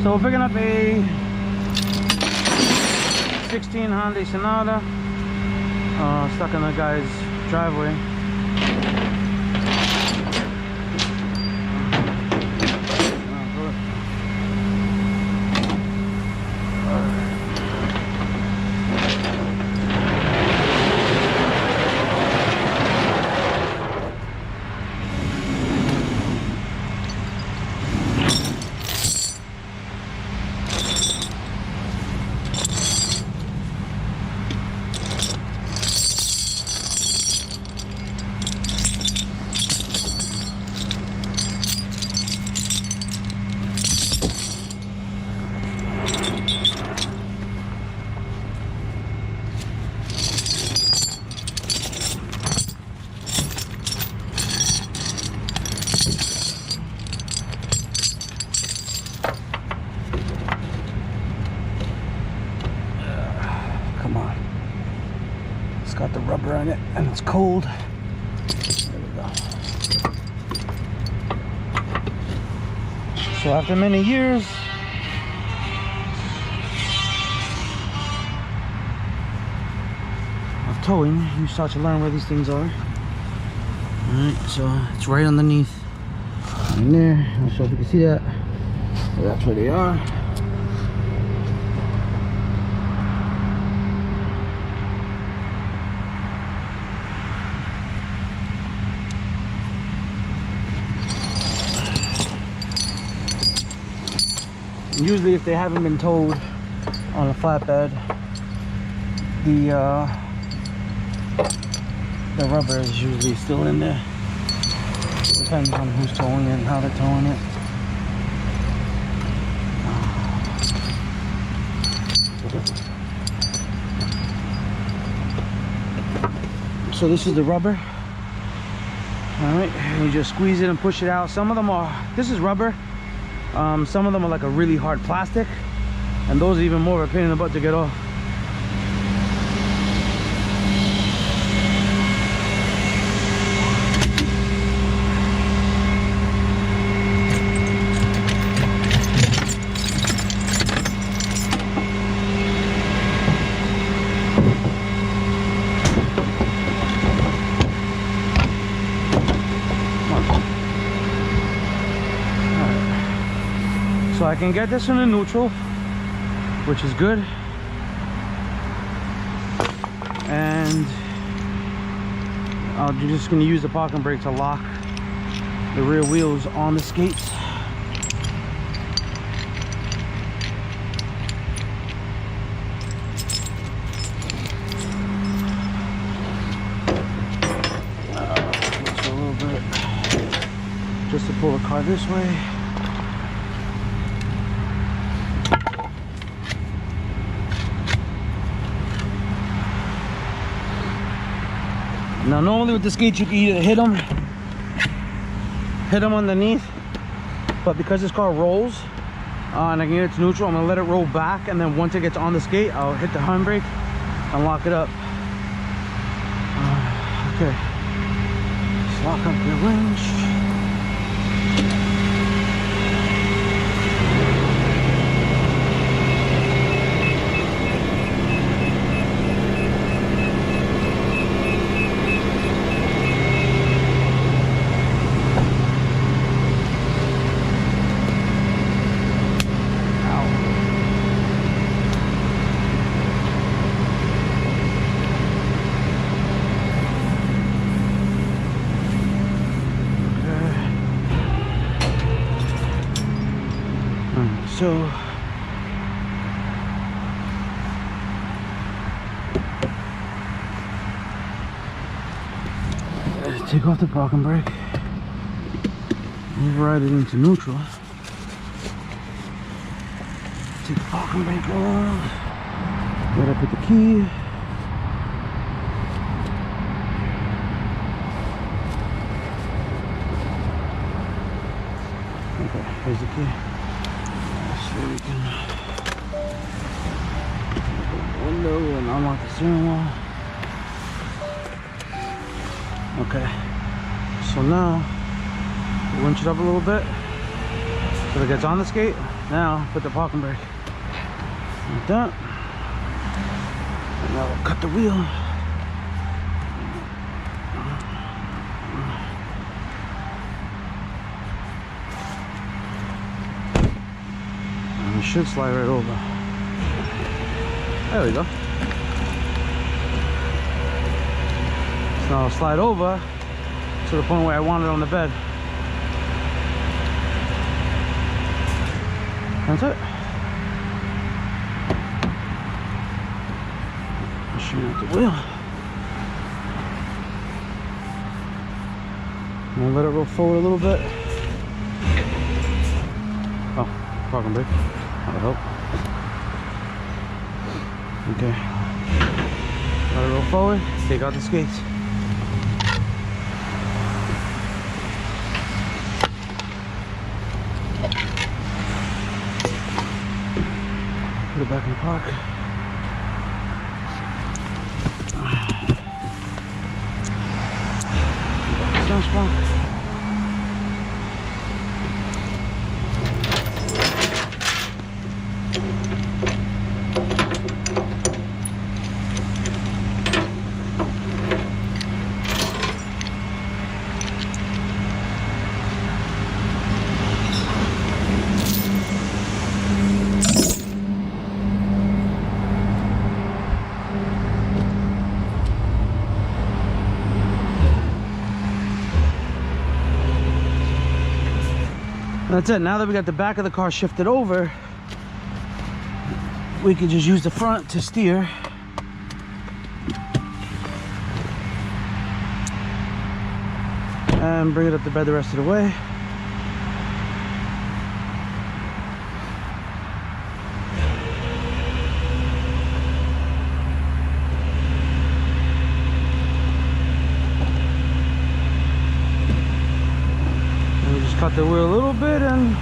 So we're picking up a 16 Hyundai Sonata, stuck in the guy's driveway. Come on. It's got the rubber on it and it's cold. There we go. So after many years of towing, you start to learn where these things are. Alright, so it's right underneath in there. I'm not sure if you can see that. So that's where they are. Usually if they haven't been towed on a flatbed, the rubber is usually still in there. Depends on who's towing it and how they're towing it. So this is the rubber. Alright, and you just squeeze it and push it out. Some of them are, this is rubber. Some of them are like a really hard plastic, and those are even more of a pain in the butt to get off. So I can get this in a neutral, which is good. And I'm just going to use the parking brake to lock the rear wheels on the skates. Just a little bit, just to pull the car this way. Now normally with the skates you can either hit them underneath, but because this car rolls and I can get it to neutral, I'm going to let it roll back, and then once it gets on the skate I'll hit the handbrake and lock it up. Okay, just lock up the winch. So take off the parking brake, override it into neutral, take the parking brake off, right up with the key. Okay, here's the key. So we can open the window and unlock the steering wheel. Okay, so now winch it up a little bit so it gets on the skate. Now put the parking brake like that. And now we'll cut the wheel. And it should slide right over. There we go. So now I'll slide over to the point where I want it on the bed. That's it. Shoot out the wheel. And I'll let it roll forward a little bit. Oh, parking brake. That'll help. Okay. Let it roll forward. Take out the skates. Put it back in the park. Snatch block. That's it. Now that we got the back of the car shifted over, we can just use the front to steer. And bring it up to bed the rest of the way. Cut the wheel a little bit and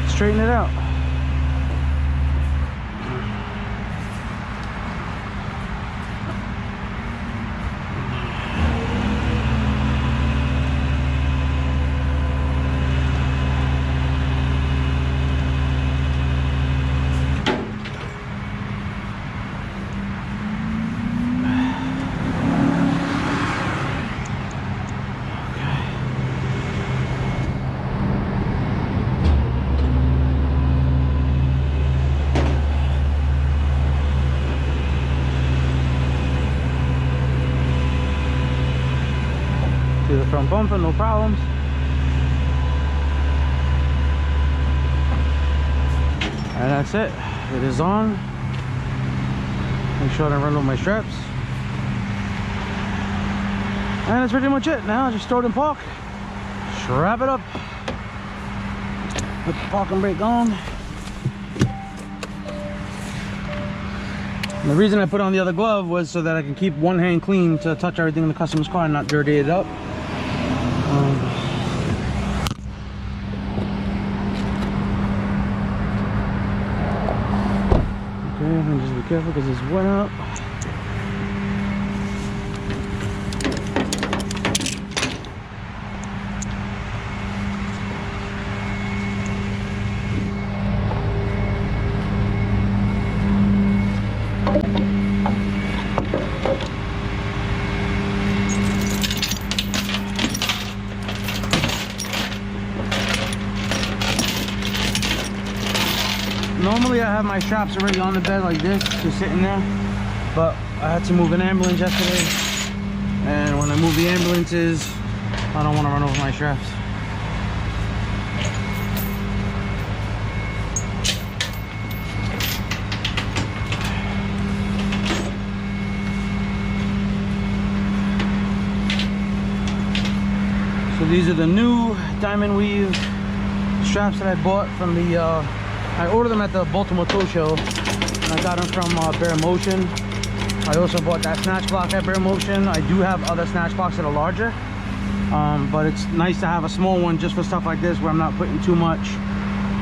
straighten it out. See the front bumper, no problems. And that's it. It is on. Make sure I don't run over my straps. And that's pretty much it. Now just throw it in park. Strap it up. Put the parking brake on. And the reason I put on the other glove was so that I can keep one hand clean to touch everything in the customer's car and not dirty it up. Okay, and just be careful because it's wet out. Normally I have my straps already on the bed like this, just sitting there, but I had to move an ambulance yesterday, and when I move the ambulances, I don't want to run over my straps. So these are the new diamond weave straps that I bought from the I ordered them at the Baltimore Tow Show, and I got them from Baremotion. I also bought that snatch block at Baremotion. I do have other snatch blocks that are larger, but it's nice to have a small one just for stuff like this where I'm not putting too much,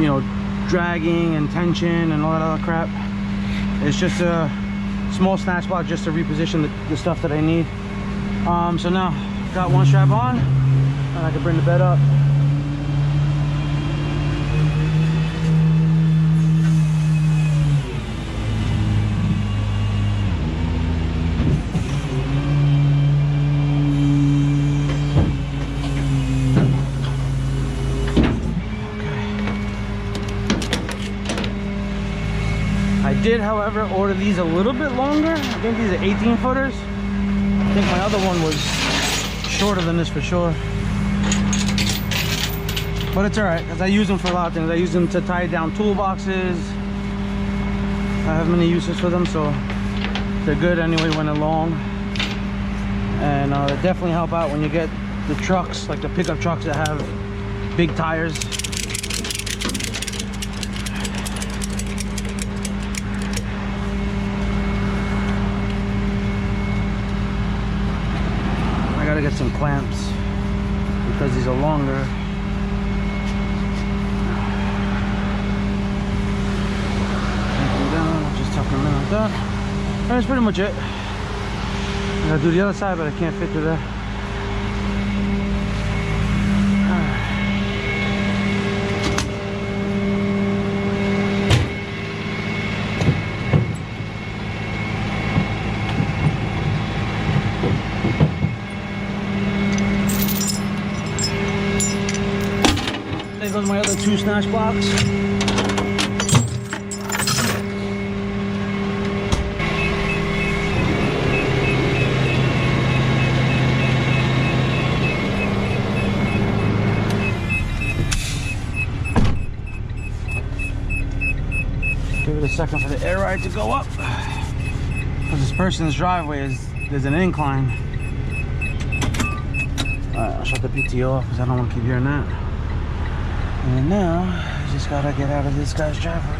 you know, dragging and tension and all that other crap. It's just a small snatch block just to reposition the stuff that I need. So now, got one strap on, and I can bring the bed up. did, however, order these a little bit longer. I think these are 18 footers. I think my other one was shorter than this for sure. But it's alright, because I use them for a lot of things. I use them to tie down toolboxes. I have many uses for them, so they're good anyway when they're long. And they definitely help out when you get the trucks, like the pickup trucks that have big tires. I gotta get some clamps because these are longer. Just tuck them in like that. That's pretty much it. I gotta do the other side, but I can't fit through there. There goes my other 2 snatch blocks. Give it a second for the air ride to go up. Because this person's driveway there's an incline. Alright, I'll shut the PTO off because I don't want to keep hearing that. And now, I just gotta get out of this guy's driveway.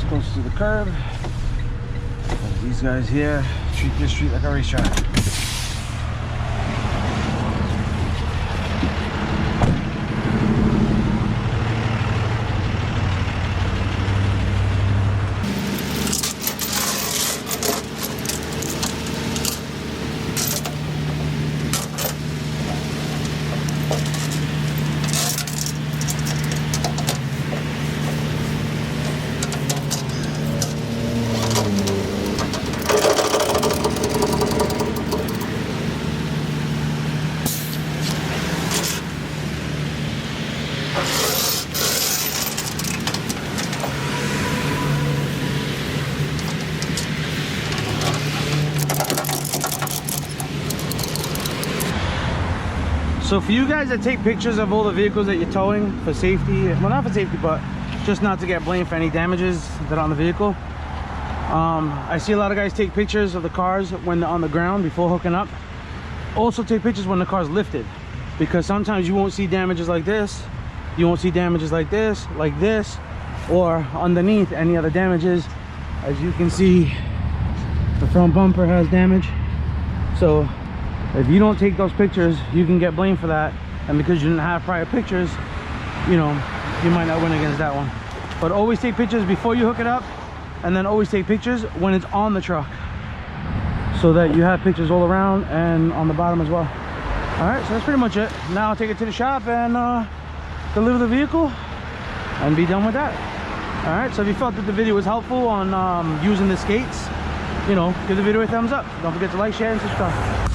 Close to the curb. These guys here treat this street like a racetrack. So for you guys that take pictures of all the vehicles that you're towing for safety, well, not for safety, but just not to get blamed for any damages that are on the vehicle. I see a lot of guys take pictures of the cars when they're on the ground before hooking up. Also take pictures when the car's lifted, because sometimes you won't see damages like this. You won't see damages like this, or underneath any other damages. As you can see, the front bumper has damage. So if you don't take those pictures, you can get blamed for that. And because you didn't have prior pictures, you know, you might not win against that one. But always take pictures before you hook it up, and then always take pictures when it's on the truck, so that you have pictures all around and on the bottom as well. All right, so that's pretty much it. Now I'll take it to the shop and deliver the vehicle and be done with that. All right, so if you felt that the video was helpful on using the skates, you know, give the video a thumbs up. Don't forget to like, share, and subscribe.